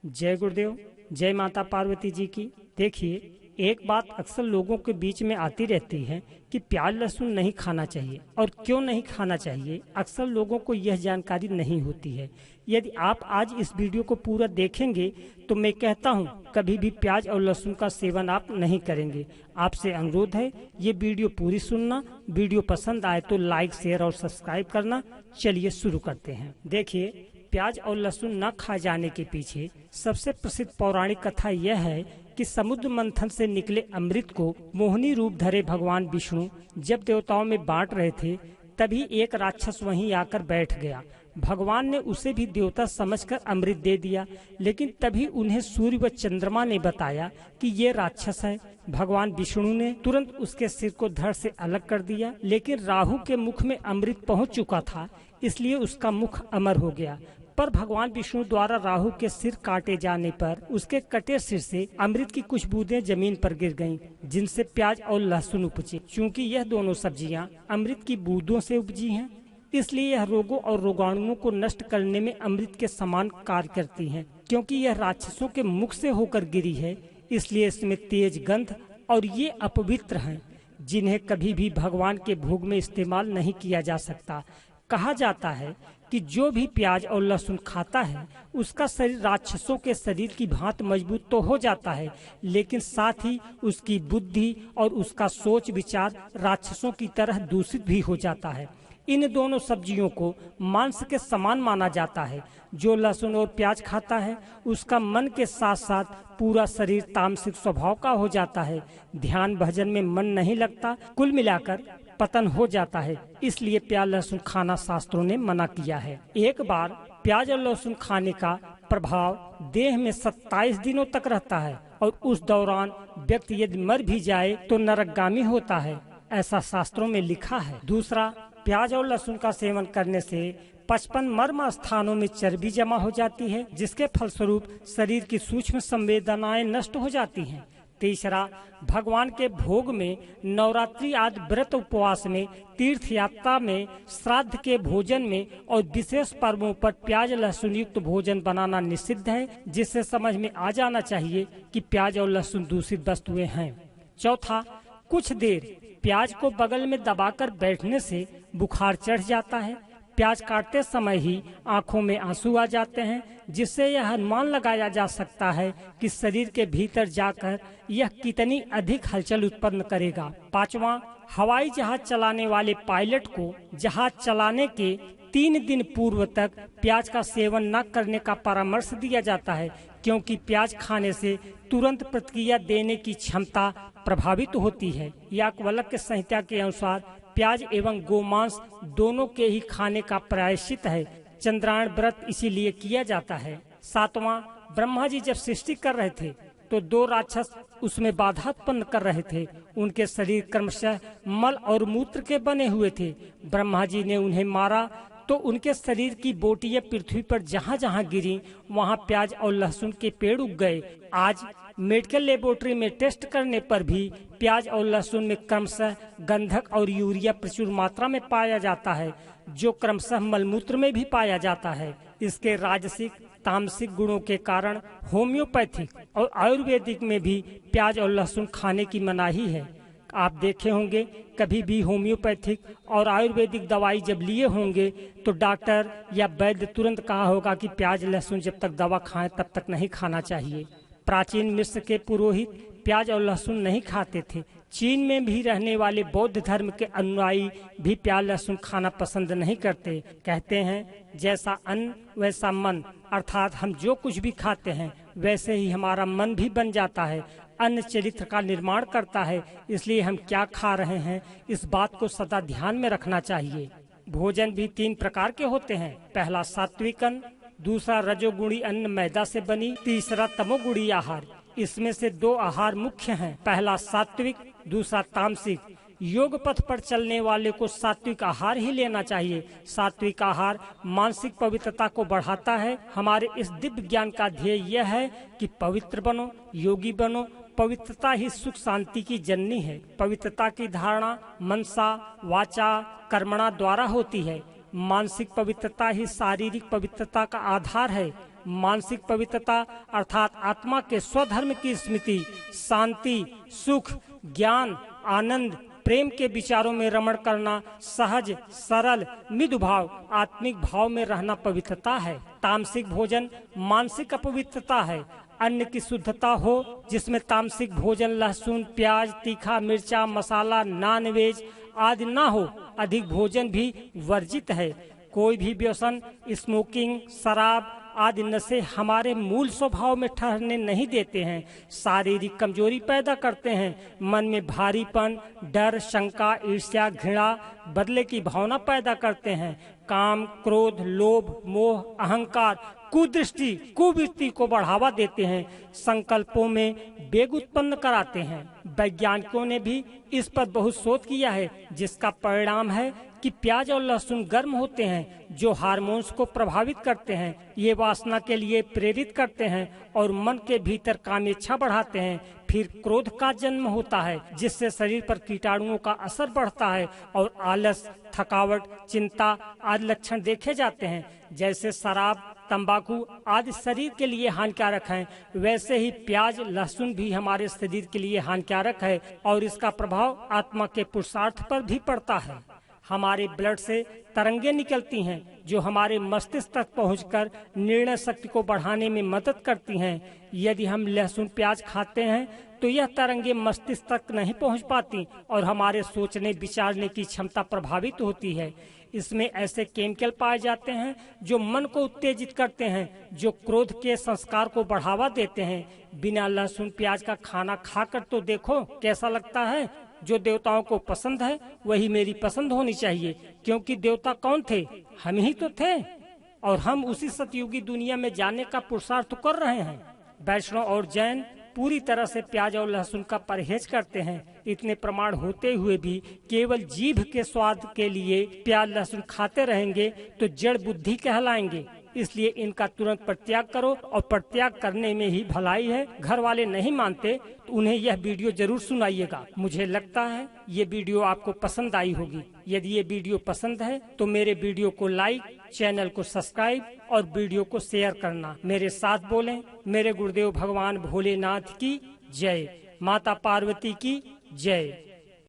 जय गुरुदेव, जय माता पार्वती जी की। देखिए, एक बात अक्सर लोगों के बीच में आती रहती है कि प्याज लहसुन नहीं खाना चाहिए, और क्यों नहीं खाना चाहिए अक्सर लोगों को यह जानकारी नहीं होती है। यदि आप आज इस वीडियो को पूरा देखेंगे तो मैं कहता हूँ कभी भी प्याज और लहसुन का सेवन आप नहीं करेंगे। आपसे अनुरोध है ये वीडियो पूरी सुनना। वीडियो पसंद आए तो लाइक, शेयर और सब्सक्राइब करना। चलिए शुरू करते हैं। देखिए, प्याज और लहसुन न खाए जाने के पीछे सबसे प्रसिद्ध पौराणिक कथा यह है कि समुद्र मंथन से निकले अमृत को मोहिनी रूप धरे भगवान विष्णु जब देवताओं में बांट रहे थे, तभी एक राक्षस वहीं आकर बैठ गया। भगवान ने उसे भी देवता समझकर अमृत दे दिया, लेकिन तभी उन्हें सूर्य व चंद्रमा ने बताया कि ये राक्षस है। भगवान विष्णु ने तुरंत उसके सिर को धड़ से अलग कर दिया, लेकिन राहु के मुख में अमृत पहुंच चुका था, इसलिए उसका मुख अमर हो गया। पर भगवान विष्णु द्वारा राहु के सिर काटे जाने पर उसके कटे सिर से अमृत की कुछ बूंदें जमीन पर गिर गईं, जिनसे प्याज और लहसुन उपजे। चूंकि यह दोनों सब्जियां अमृत की बूंदों से उपजी हैं, इसलिए यह रोगों और रोगाणुओं को नष्ट करने में अमृत के समान कार्य करती हैं। क्योंकि यह राक्षसों के मुख से होकर गिरी है, इसलिए इसमें तेज गंध और ये अपवित्र हैं, जिन्हें कभी भी भगवान के भोग में इस्तेमाल नहीं किया जा सकता। कहा जाता है कि जो भी प्याज और लहसुन खाता है उसका शरीर राक्षसों के शरीर की भांति मजबूत तो हो जाता है, लेकिन साथ ही उसकी बुद्धि और उसका सोच विचार राक्षसों की तरह दूषित भी हो जाता है। इन दोनों सब्जियों को मांस के समान माना जाता है। जो लहसुन और प्याज खाता है उसका मन के साथ साथ पूरा शरीर तामसिक स्वभाव का हो जाता है। ध्यान भजन में मन नहीं लगता, कुल मिलाकर पतन हो जाता है। इसलिए प्याज लहसुन खाना शास्त्रों ने मना किया है। एक बार प्याज और लहसुन खाने का प्रभाव देह में 27 दिनों तक रहता है, और उस दौरान व्यक्ति यदि मर भी जाए तो नरकगामी होता है, ऐसा शास्त्रों में लिखा है। दूसरा, प्याज और लहसुन का सेवन करने से 55 मर्म स्थानों में चर्बी जमा हो जाती है, जिसके फलस्वरूप शरीर की सूक्ष्म संवेदनाएं नष्ट हो जाती हैं। तीसरा, भगवान के भोग में, नवरात्रि आदि व्रत उपवास में, तीर्थ यात्रा में, श्राद्ध के भोजन में और विशेष पर्वों पर प्याज लहसुन युक्त भोजन बनाना निषिद्ध है, जिससे समझ में आ जाना चाहिए कि प्याज और लहसुन दूषित वस्तुएं हैं। चौथा, कुछ देर प्याज को बगल में दबाकर बैठने से बुखार चढ़ जाता है। प्याज काटते समय ही आंखों में आंसू आ जाते हैं, जिससे यह अनुमान लगाया जा सकता है कि शरीर के भीतर जाकर यह कितनी अधिक हलचल उत्पन्न करेगा। पांचवा, हवाई जहाज चलाने वाले पायलट को जहाज चलाने के 3 दिन पूर्व तक प्याज का सेवन न करने का परामर्श दिया जाता है, क्योंकि प्याज खाने से तुरंत प्रतिक्रिया देने की क्षमता प्रभावित होती है। याज्ञवल्क्य संहिता के अनुसार प्याज एवं गोमांस दोनों के ही खाने का प्रायश्चित है। चंद्रायण व्रत इसीलिए किया जाता है। सातवां, ब्रह्मा जी जब सृष्टि कर रहे थे तो 2 राक्षस उसमें बाधा उत्पन्न कर रहे थे। उनके शरीर क्रमशः मल और मूत्र के बने हुए थे। ब्रह्मा जी ने उन्हें मारा तो उनके शरीर की बोटियां पृथ्वी पर जहाँ जहाँ गिरी वहाँ प्याज और लहसुन के पेड़ उग गए। आज मेडिकल लेबोरेटरी में टेस्ट करने पर भी प्याज और लहसुन में क्रमशः गंधक और यूरिया प्रचुर मात्रा में पाया जाता है, जो क्रमशः मलमूत्र में भी पाया जाता है। इसके राजसिक तामसिक गुणों के कारण होम्योपैथिक और आयुर्वेदिक में भी प्याज और लहसुन खाने की मनाही है। आप देखे होंगे कभी भी होम्योपैथिक और आयुर्वेदिक दवाई जब लिए होंगे तो डॉक्टर या वैद्य तुरंत कहा होगा कि प्याज लहसुन जब तक दवा खाएं तब तक नहीं खाना चाहिए। प्राचीन मिस्र के पुरोहित प्याज और लहसुन नहीं खाते थे। चीन में भी रहने वाले बौद्ध धर्म के अनुयायी भी प्याज लहसुन खाना पसंद नहीं करते। कहते हैं जैसा अन्न वैसा मन, अर्थात हम जो कुछ भी खाते हैं वैसे ही हमारा मन भी बन जाता है। अन्न चरित्र का निर्माण करता है, इसलिए हम क्या खा रहे हैं इस बात को सदा ध्यान में रखना चाहिए। भोजन भी 3 प्रकार के होते हैं। पहला सात्विक अन्न, दूसरा रजोगुणी अन्न मैदा से बनी, तीसरा तमोगुणी आहार। इसमें से 2 आहार मुख्य हैं, पहला सात्विक, दूसरा तामसिक। योग पथ पर चलने वाले को सात्विक आहार ही लेना चाहिए। सात्विक आहार मानसिक पवित्रता को बढ़ाता है। हमारे इस दिव्य ज्ञान का ध्येय यह है कि पवित्र बनो, योगी बनो। पवित्रता ही सुख शांति की जननी है। पवित्रता की धारणा मनसा वाचा कर्मणा द्वारा होती है। मानसिक पवित्रता ही शारीरिक पवित्रता का आधार है। मानसिक पवित्रता अर्थात आत्मा के स्वधर्म की स्मृति, शांति, सुख, ज्ञान, आनंद, प्रेम के विचारों में रमण करना, सहज, सरल, मृदु भाव, आत्मिक भाव में रहना पवित्रता है। तामसिक भोजन मानसिक अपवित्रता है। अन्न की शुद्धता हो जिसमें तामसिक भोजन लहसुन, प्याज, तीखा, मिर्चा, मसाला, नॉन वेज आदि ना हो, अधिक भोजन भी वर्जित है। कोई भी व्यसन, स्मोकिंग, शराब आदि नशे हमारे मूल स्वभाव में ठहरने नहीं देते हैं, शारीरिक कमजोरी पैदा करते हैं, मन में भारीपन, डर, शंका, ईर्ष्या, घृणा, बदले की भावना पैदा करते हैं, काम, क्रोध, लोभ, मोह, अहंकार, कुदृष्टि, कुवृत्ति को बढ़ावा देते हैं, संकल्पों में वेग उत्पन्न कराते हैं। वैज्ञानिकों ने भी इस पर बहुत शोध किया है, जिसका परिणाम है कि प्याज और लहसुन गर्म होते हैं, जो हार्मोन्स को प्रभावित करते हैं। ये वासना के लिए प्रेरित करते हैं और मन के भीतर कामेच्छा बढ़ाते हैं। फिर क्रोध का जन्म होता है, जिससे शरीर पर कीटाणुओं का असर बढ़ता है और आलस, थकावट, चिंता आदि लक्षण देखे जाते हैं। जैसे शराब, तंबाकू आदि शरीर के लिए हानिकारक हैं, वैसे ही प्याज, लहसुन भी हमारे शरीर के लिए हानिकारक है और इसका प्रभाव आत्मा के पुरुषार्थ पर भी पड़ता है। हमारे ब्लड से तरंगे निकलती हैं, जो हमारे मस्तिष्क तक पहुंचकर निर्णय शक्ति को बढ़ाने में मदद करती हैं। यदि हम लहसुन प्याज खाते हैं तो यह तरंगे मस्तिष्क तक नहीं पहुंच पाती और हमारे सोचने विचारने की क्षमता प्रभावित होती है। इसमें ऐसे केमिकल पाए जाते हैं जो मन को उत्तेजित करते हैं, जो क्रोध के संस्कार को बढ़ावा देते हैं। बिना लहसुन प्याज का खाना खाकर तो देखो कैसा लगता है। जो देवताओं को पसंद है वही मेरी पसंद होनी चाहिए, क्योंकि देवता कौन थे? हम ही तो थे और हम उसी सतयुगी दुनिया में जाने का पुरुषार्थ कर रहे हैं। वैष्णव और जैन पूरी तरह से प्याज और लहसुन का परहेज करते हैं। इतने प्रमाण होते हुए भी केवल जीभ के स्वाद के लिए प्याज लहसुन खाते रहेंगे तो जड़ बुद्धि कहलाएंगे। इसलिए इनका तुरंत परित्याग करो और परित्याग करने में ही भलाई है। घर वाले नहीं मानते तो उन्हें यह वीडियो जरूर सुनाइएगा। मुझे लगता है ये वीडियो आपको पसंद आई होगी। यदि ये वीडियो पसंद है तो मेरे वीडियो को लाइक, चैनल को सब्सक्राइब और वीडियो को शेयर करना। मेरे साथ बोलें, मेरे गुरुदेव भगवान भोलेनाथ की जय, माता पार्वती की जय।